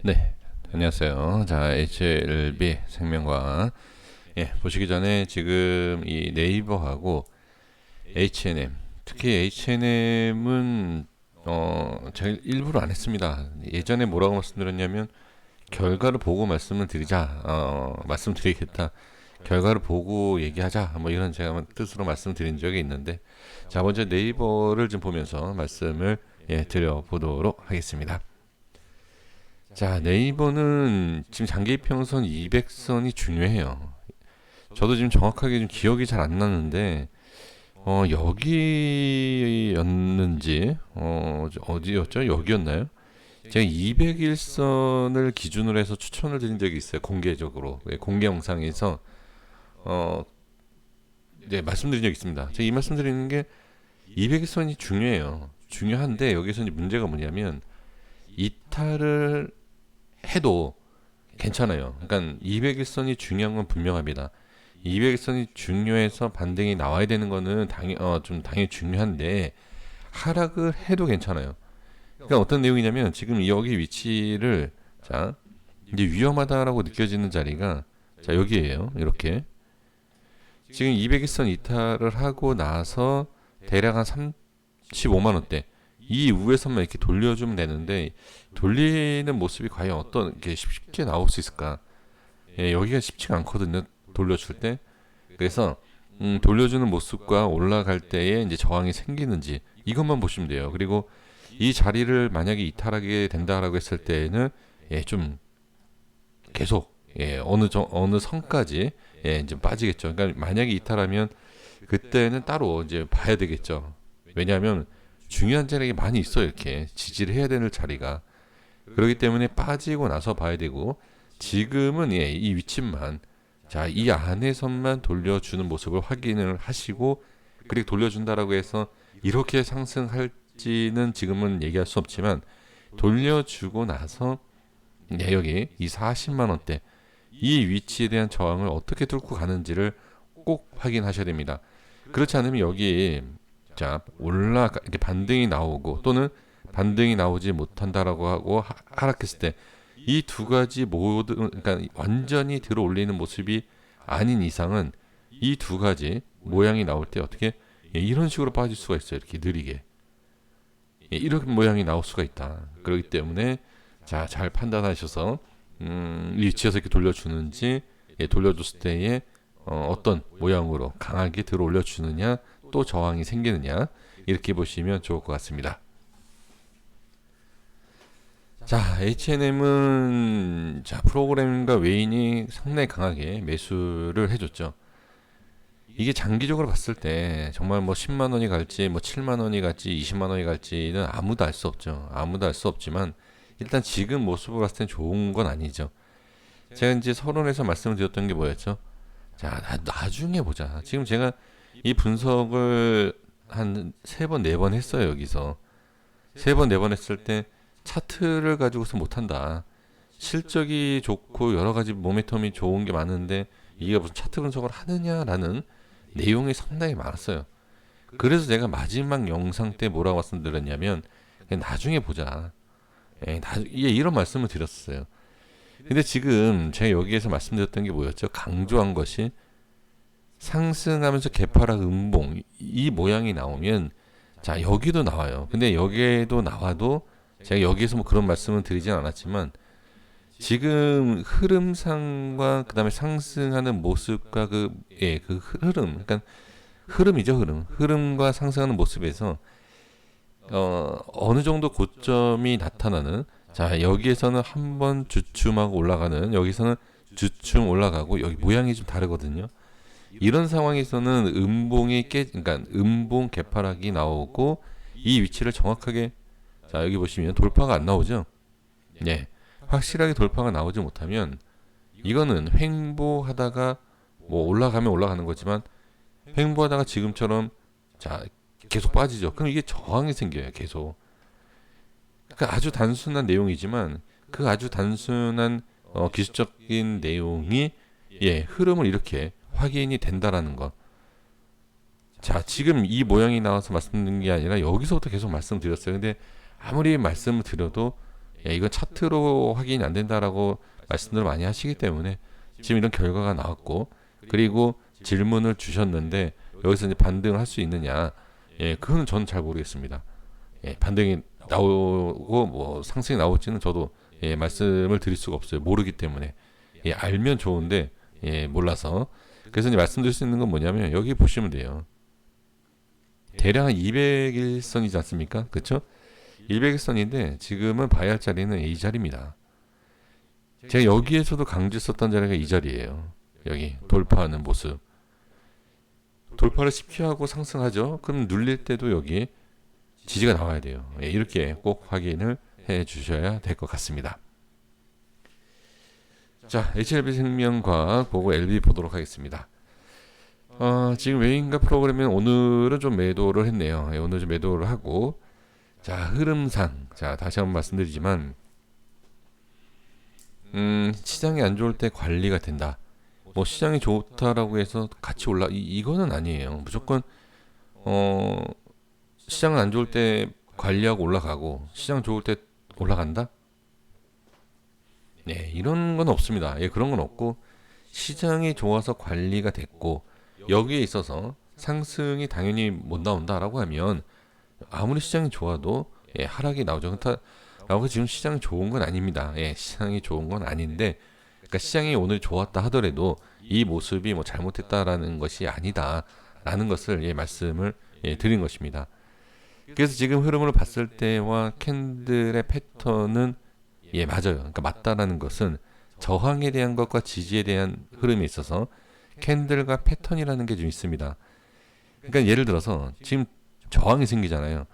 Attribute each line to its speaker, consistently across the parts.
Speaker 1: 네, 안녕하세요. 자, HLB 생명과학. 보시기 전에 지금 이 네이버하고 H&M, 특히 H&M은 제가 일부러 안 했습니다. 예전에 뭐라고 말씀드렸냐면 결과를 보고 말씀을 드리자, 말씀드리겠다. 결과를 보고 얘기하자, 뭐 이런 제가 뜻으로 말씀드린 적이 있는데, 자, 먼저 네이버를 좀 보면서 말씀을 드려보도록 하겠습니다. 자, 네이버는 지금 장기평선 200선이 중요해요. 저도 지금 정확하게 좀 기억이 잘 안 나는데, 여기였는지, 어디였죠? 여기였나요? 제가 201선을 기준으로 해서 추천을 드린 적이 있어요. 공개적으로. 공개 영상에서, 어, 말씀드린 적이 있습니다. 제가 이 말씀드리는 게 201선이 중요해요. 중요한데, 여기서 이제 문제가 뭐냐면, 이탈을 해도 괜찮아요. 그러니까 200일선이 중요한 건 분명합니다. 200일선이 중요해서 반등이 나와야 되는 거는 좀 당연히 중요한데 하락을 해도 괜찮아요. 그러니까 어떤 내용이냐면 지금 여기 위치를 자 이제 위험하다라고 느껴지는 자리가 자 여기에요. 이렇게 지금 200일선 이탈을 하고 나서 대략 한 35만 원대 이 위에서만 이렇게 돌려주면 되는데 돌리는 모습이 과연 어떤 게 쉽게 나올 수 있을까? 여기가 쉽지가 않거든요. 돌려줄 때. 그래서 돌려주는 모습과 올라갈 때에 이제 저항이 생기는지 이것만 보시면 돼요. 그리고 이 자리를 만약에 이탈하게 된다라고 했을 때는 좀 계속 어느 선까지 이제 빠지겠죠. 그러니까 만약에 이탈하면 그때는 따로 이제 봐야 되겠죠. 왜냐하면 중요한 자리가 많이 있어요. 이렇게 지지를 해야 되는 자리가. 그렇기 때문에 빠지고 나서 봐야 되고 지금은 이 위치만 자, 이 안에서만 돌려주는 모습을 확인을 하시고 그리고 돌려준다라고 해서 이렇게 상승할지는 지금은 얘기할 수 없지만 돌려주고 나서 여기 이 40만 원대 이 위치에 대한 저항을 어떻게 뚫고 가는지를 꼭 확인하셔야 됩니다. 그렇지 않으면 여기 자 이렇게 반등이 나오고 또는 반등이 나오지 못한다라고 하고 하락했을 때 이 두 가지 모두 그러니까 완전히 들어 올리는 모습이 아닌 이상은 이 두 가지 모양이 나올 때 어떻게 이런 식으로 빠질 수가 있어요. 이렇게 느리게 이런 모양이 나올 수가 있다. 그렇기 때문에 자 잘 판단하셔서 위치에서 이렇게 돌려주는지 돌려줬을 때에 어떤 모양으로 강하게 들어 올려주느냐 또 저항이 생기느냐 이렇게 보시면 좋을 것 같습니다. 자, H&M은 자 프로그램과 외인이 상당히 강하게 매수를 해줬죠. 이게 장기적으로 봤을 때 정말 뭐 10만 원이 갈지 뭐 7만 원이 갈지 20만 원이 갈지는 아무도 알 수 없죠. 아무도 알 수 없지만 일단 지금 모습을 봤을 땐 좋은 건 아니죠. 제가 이제 서론에서 말씀드렸던 게 뭐였죠? 자, 나중에 보자. 지금 제가 이 분석을 한 세 번, 네 번 했어요, 여기서. 세 번, 네 번 했을 때 차트를 가지고서 못한다. 실적이 좋고 여러 가지 모멘텀이 좋은 게 많은데 이게 무슨 차트 분석을 하느냐라는 내용이 상당히 많았어요. 그래서 제가 마지막 영상 때 뭐라고 말씀드렸냐면 그냥 나중에 보자. 이런 말씀을 드렸어요. 근데 지금 제가 여기에서 말씀드렸던 게 뭐였죠? 강조한 것이 상승하면서 개파락 음봉 이 모양이 나오면 자 여기도 나와요. 근데 여기에도 나와도 제가 여기에서 뭐 그런 말씀을 드리진 않았지만 지금 흐름상과 그다음에 상승하는 모습과 그 흐름 그러니까 흐름이죠 흐름과 상승하는 모습에서 어느 정도 고점이 나타나는 자 여기에서는 한번 주춤하고 올라가는 여기서는 주춤 올라가고 여기 모양이 좀 다르거든요. 이런 상황에서는 그러니까 음봉 개파락이 나오고 이 위치를 정확하게 자 여기 보시면 돌파가 안 나오죠. 네, 확실하게 돌파가 나오지 못하면 이거는 횡보하다가 뭐 올라가면 올라가는 거지만 횡보하다가 지금처럼 자 계속 빠지죠. 그럼 이게 저항이 생겨요. 계속. 그러니까 아주 단순한 내용이지만 그 아주 단순한 기술적인 내용이 흐름을 이렇게 확인이 된다라는 것. 자, 지금 이 모양이 나와서 말씀드린 게 아니라 여기서부터 계속 말씀드렸어요. 근데 아무리 말씀을 드려도 이건 차트로 확인이 안 된다라고 말씀들을 많이 하시기 때문에 지금 이런 결과가 나왔고, 그리고 질문을 주셨는데 여기서 이제 반등을 할 수 있느냐, 그거는 저는 잘 모르겠습니다. 반등이 나오고 뭐 상승이 나올지는 저도 말씀을 드릴 수가 없어요. 모르기 때문에. 알면 좋은데 몰라서. 그래서 이제 말씀드릴 수 있는 건 뭐냐면 여기 보시면 돼요. 대략 200일선이지 않습니까? 그렇죠? 200일선인데 지금은 봐야 할 자리는 이 자리입니다. 제가 여기에서도 강조했었던 자리가 이 자리예요. 여기 돌파하는 모습. 돌파를 쉽게 하고 상승하죠. 그럼 눌릴 때도 여기 지지가 나와야 돼요. 이렇게 꼭 확인을 해 주셔야 될 것 같습니다. 자, HLB생명과학 보고 LB 보도록 하겠습니다. 지금 외인가 프로그램은 오늘은 좀 매도를 했네요. 오늘 좀 매도를 하고, 자, 흐름상, 자, 다시 한번 말씀드리지만, 시장이 안 좋을 때 관리가 된다. 뭐 시장이 좋다라고 해서 같이 이거는 아니에요. 무조건 시장은 안 좋을 때 관리하고 올라가고 시장 좋을 때 올라간다? 이런 건 없습니다. 그런 건 없고, 시장이 좋아서 관리가 됐고 여기에 있어서 상승이 당연히 못 나온다라고 하면 아무리 시장이 좋아도 하락이 나오죠. 그렇다라고 지금 시장이 좋은 건 아닙니다. 시장이 좋은 건 아닌데, 그러니까 시장이 오늘 좋았다 하더라도 이 모습이 뭐 잘못했다라는 것이 아니다라는 것을 말씀을 드린 것입니다. 그래서 지금 흐름을 봤을 때와 캔들의 패턴은 맞아요. 그러니까 맞다라는 것은 저항에 대한 것과 지지에 대한 흐름이 있어서 캔들과 패턴이라는 게 좀 있습니다. 그러니까 예를 들어서 지금 저항이 생기잖아요.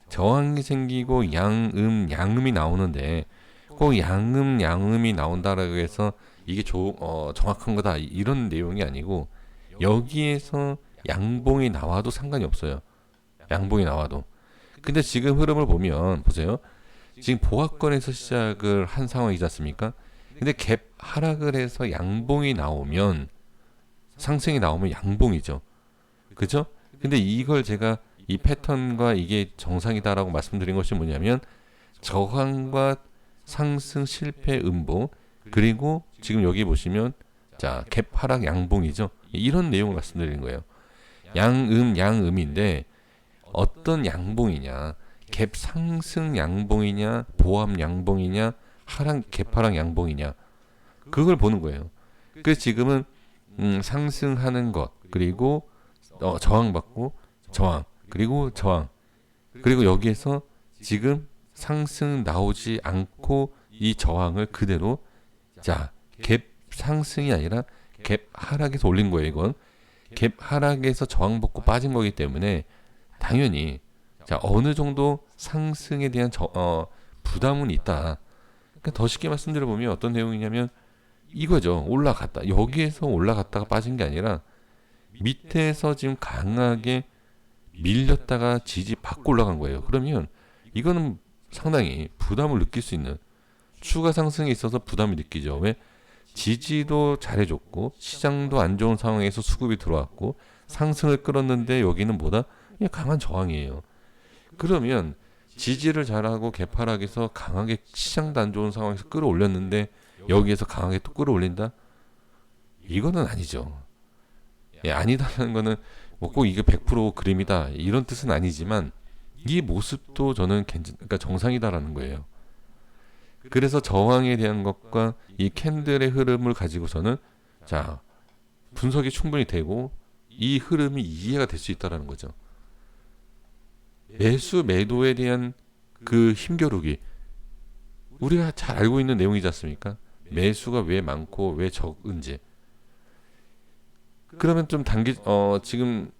Speaker 1: 저항이 생기고 양음이 나오는데 꼭 양음이 나온다라고 해서 이게 정확한 거다 이런 내용이 아니고, 여기에서 양봉이 나와도 상관이 없어요. 양봉이 나와도. 근데 지금 흐름을 보면 보세요. 지금 보합권에서 시작을 한 상황이지 않습니까? 근데 갭 하락을 해서 양봉이 나오면, 상승이 나오면 양봉이죠. 그죠? 근데 이걸 제가 이 패턴과 이게 정상이다라고 말씀드린 것이 뭐냐면, 저항과 상승 실패 음보, 그리고 지금 여기 보시면 자, 갭 하락 양봉이죠. 이런 내용을 말씀드리는 거예요. 양음인데 어떤 양봉이냐, 갭 상승 양봉이냐, 보합 양봉이냐, 갭 하락 양봉이냐, 그걸 보는 거예요. 그래서 지금은 상승하는 것, 그리고 저항받고 저항, 그리고 저항, 그리고 여기에서 지금 상승 나오지 않고 이 저항을 그대로, 자, 갭 상승이 아니라 갭 하락에서 올린 거예요. 이건 갭 하락에서 저항받고 빠진 거기 때문에 당연히 자, 어느 정도 상승에 대한 부담은 있다. 그러니까 더 쉽게 말씀드려보면 어떤 내용이냐면 이거죠. 올라갔다. 여기에서 올라갔다가 빠진 게 아니라 밑에서 지금 강하게 밀렸다가 지지 받고 올라간 거예요. 그러면 이거는 상당히 부담을 느낄 수 있는, 추가 상승에 있어서 부담을 느끼죠. 왜? 지지도 잘해줬고 시장도 안 좋은 상황에서 수급이 들어왔고 상승을 끌었는데 여기는 뭐다? 그냥 강한 저항이에요. 그러면 지지를 잘하고 개파락에서 강하게 시장도 안 좋은 상황에서 끌어올렸는데 여기에서 강하게 또 끌어올린다? 이거는 아니죠. 아니다라는 거는 뭐 꼭 이게 100% 그림이다 이런 뜻은 아니지만 이 모습도 저는 그러니까 정상이다라는 거예요. 그래서 저항에 대한 것과 이 캔들의 흐름을 가지고서는 자, 분석이 충분히 되고 이 흐름이 이해가 될 수 있다라는 거죠. 매도에 대한 그 힘겨루기, 우리가 잘 알고 있는 내용이지 않습니까? 매수가 왜 많고 왜 적은지. 그러면 좀 지금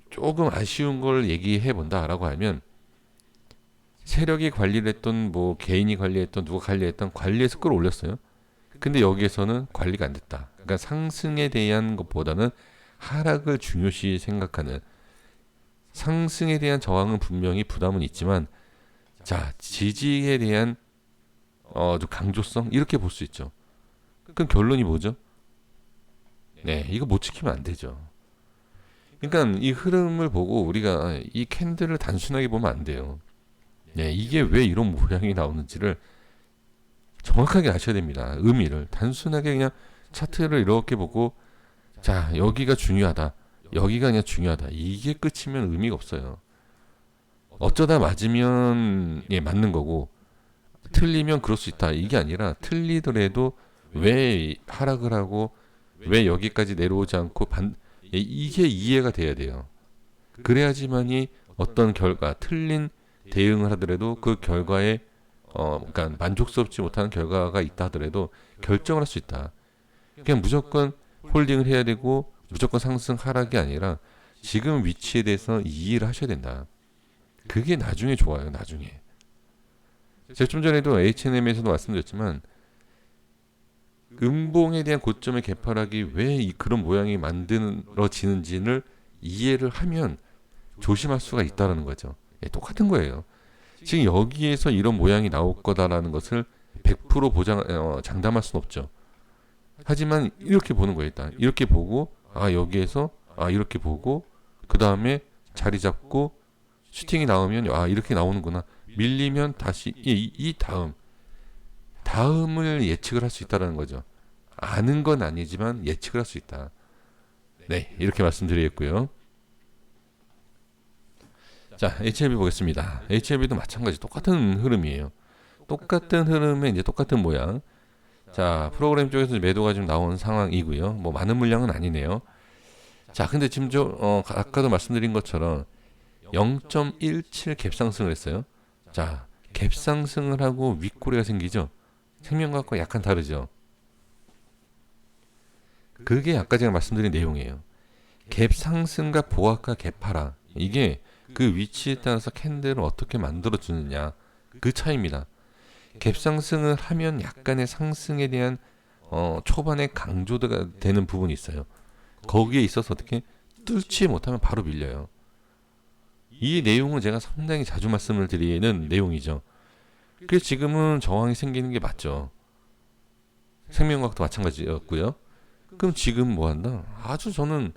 Speaker 1: 조금 아쉬운 걸 얘기해 본다라고 하면, 세력이 관리를 했던 뭐 개인이 관리했던 누가 관리했던 관리해서 끌어올렸어요. 근데 여기에서는 관리가 안 됐다. 그러니까 상승에 대한 것보다는 하락을 중요시 생각하는, 상승에 대한 저항은 분명히 부담은 있지만 자, 지지에 대한 좀 강조성 이렇게 볼 수 있죠. 그럼 결론이 뭐죠? 이거 못 지키면 안 되죠. 그러니까 이 흐름을 보고 우리가 이 캔들을 단순하게 보면 안 돼요. 이게 왜 이런 모양이 나오는지를 정확하게 아셔야 됩니다. 의미를 단순하게 그냥 차트를 이렇게 보고 자 여기가 중요하다, 여기가 그냥 중요하다, 이게 끝이면 의미가 없어요. 어쩌다 맞으면 예 맞는 거고 틀리면 그럴 수 있다, 이게 아니라 틀리더라도 왜 하락을 하고 왜 여기까지 내려오지 않고 예, 이게 이해가 돼야 돼요. 그래야지만이 어떤 결과 틀린 대응을 하더라도 그 결과에 그러니까 만족스럽지 못한 결과가 있다 하더라도 결정을 할 수 있다. 그냥 무조건 홀딩을 해야 되고 무조건 상승 하락이 아니라 지금 위치에 대해서 이해를 하셔야 된다. 그게 나중에 좋아요. 나중에. 제가 좀 전에도 H&M에서도 말씀드렸지만 음봉에 대한 고점의 개파락이 왜 그런 모양이 만들어지는지를 이해를 하면 조심할 수가 있다는 거죠. 예, 똑같은 거예요. 지금 여기에서 이런 모양이 나올 거다라는 것을 100% 장담할 수는 없죠. 하지만 이렇게 보는 거예요. 일단 이렇게 보고 여기에서 이렇게 보고 그 다음에 자리 잡고 슈팅이 나오면 이렇게 나오는구나. 밀리면 다시 이 다음을 예측을 할 수 있다는 거죠. 아는 건 아니지만 예측을 할 수 있다. 네, 이렇게 말씀드리겠고요. 자, HLB 보겠습니다. HLB도 마찬가지 똑같은 흐름이에요. 똑같은 흐름에 이제 똑같은 모양. 자, 프로그램 쪽에서 매도가 좀 나온 상황이고요. 뭐 많은 물량은 아니네요. 자, 근데 지금 아까도 말씀드린 것처럼 0.17 갭상승을 했어요. 자, 갭상승을 하고 윗꼬리가 생기죠. 생명과학과 약간 다르죠. 그게 아까 제가 말씀드린 내용이에요. 갭상승과 보합과 갭하락, 이게 그 위치에 따라서 캔들을 어떻게 만들어 주느냐, 그 차이입니다. 갭상승을 하면 약간의 상승에 대한 초반에 강조가 되는 부분이 있어요. 거기에 있어서 어떻게 뚫지 못하면 바로 밀려요. 이 내용은 제가 상당히 자주 말씀을 드리는 내용이죠. 그래서 지금은 저항이 생기는 게 맞죠. 생명과학도 마찬가지였고요. 그럼 지금 뭐 한다? 아주 저는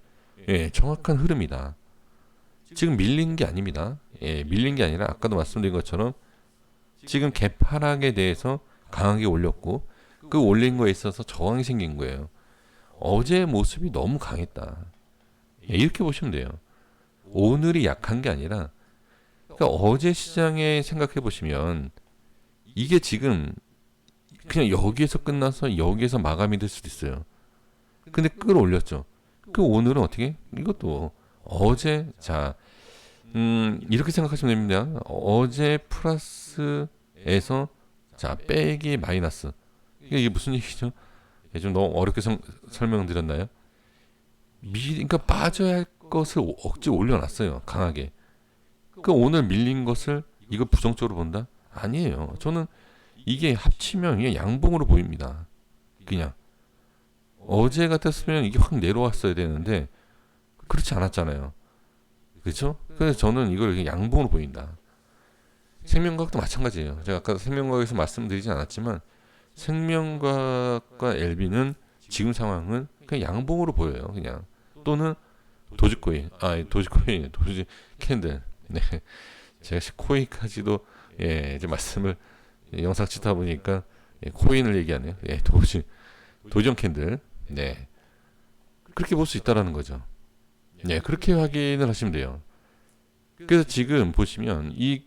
Speaker 1: 정확한 흐름이다. 지금 밀린 게 아닙니다. 밀린 게 아니라 아까도 말씀드린 것처럼 지금 갭 하락에 대해서 강하게 올렸고 그 올린 거에 있어서 저항이 생긴 거예요. 어제의 모습이 너무 강했다. 이렇게 보시면 돼요. 오늘이 약한 게 아니라 그러니까 어제 시장에 생각해 보시면 이게 지금 그냥 여기에서 끝나서 여기에서 마감이 될 수도 있어요. 근데 끌어올렸죠. 그 오늘은 어떻게? 이것도 어제 이렇게 생각하시면 됩니다. 어제 플러스에서 빼기 마이너스. 이게 무슨 얘기죠? 좀 너무 어렵게 설명드렸나요? 그러니까 빠져야 할 것을 억지 올려놨어요. 강하게. 그 오늘 밀린 것을 이거 부정적으로 본다? 아니에요. 저는 이게 합치면 이게 양봉으로 보입니다. 그냥 어제 같았으면 이게 확 내려왔어야 되는데 그렇지 않았잖아요. 그렇죠? 그래서 저는 이걸 양봉으로 보인다. 생명과학도 마찬가지예요. 제가 아까 생명과학에서 말씀드리진 않았지만 생명과학과 LB는 지금 상황은 그냥 양봉으로 보여요. 그냥 또는 도지코인, 도지 캔들. 네, 제가 코인까지도 이제 말씀을 영상 찍다 보니까 코인을 얘기하네요. 도지형 캔들. 네, 그렇게 볼 수 있다라는 거죠. 네, 그렇게 확인을 하시면 돼요. 그래서 지금 보시면 이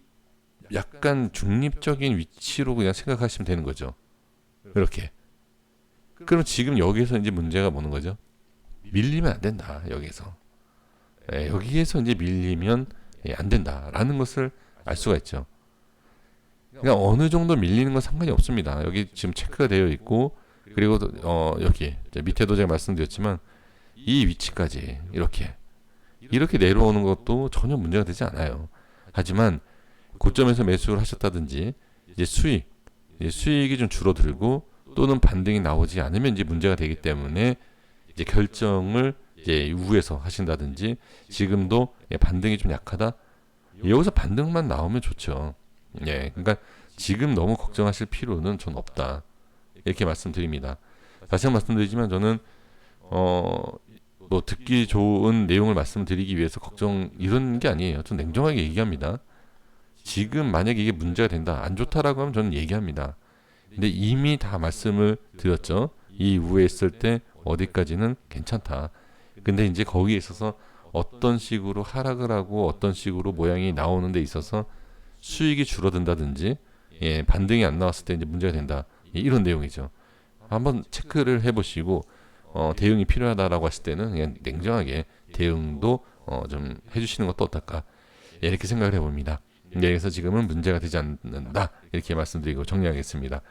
Speaker 1: 약간 중립적인 위치로 그냥 생각하시면 되는 거죠. 이렇게. 그럼 지금 여기서 이제 문제가 뭐는 거죠? 밀리면 안 된다. 여기서. 여기에서 이제 밀리면 안 된다라는 것을 알 수가 있죠. 그러니까 어느 정도 밀리는 건 상관이 없습니다. 여기 지금 체크가 되어 있고 그리고 여기 밑에도 제가 말씀드렸지만 이 위치까지 이렇게 내려오는 것도 전혀 문제가 되지 않아요. 하지만 고점에서 매수를 하셨다든지 이제 수익이 좀 줄어들고 또는 반등이 나오지 않으면 이제 문제가 되기 때문에 이제 결정을 이제 이후에서 하신다든지 지금도 반등이 좀 약하다. 여기서 반등만 나오면 좋죠. 그러니까 지금 너무 걱정하실 필요는 전 없다. 이렇게 말씀드립니다. 다시 한번 말씀드리지만 저는 뭐 듣기 좋은 내용을 말씀드리기 위해서 걱정 이런 게 아니에요. 전 냉정하게 얘기합니다. 지금 만약에 이게 문제가 된다, 안 좋다라고 하면 저는 얘기합니다. 근데 이미 다 말씀을 드렸죠. 이 이후에 있을 때 어디까지는 괜찮다. 근데 이제 거기에 있어서 어떤 식으로 하락을 하고 어떤 식으로 모양이 나오는 데 있어서 수익이 줄어든다든지 예, 반등이 안 나왔을 때 이제 문제가 된다. 예, 이런 내용이죠. 한번 체크를 해보시고 대응이 필요하다라고 하실 때는 그냥 냉정하게 대응도 좀 해주시는 것도 어떨까 예, 이렇게 생각을 해봅니다. 예, 그래서 지금은 문제가 되지 않는다 이렇게 말씀드리고 정리하겠습니다.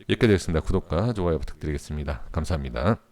Speaker 1: 여기까지 하겠습니다. 구독과 좋아요 부탁드리겠습니다. 감사합니다.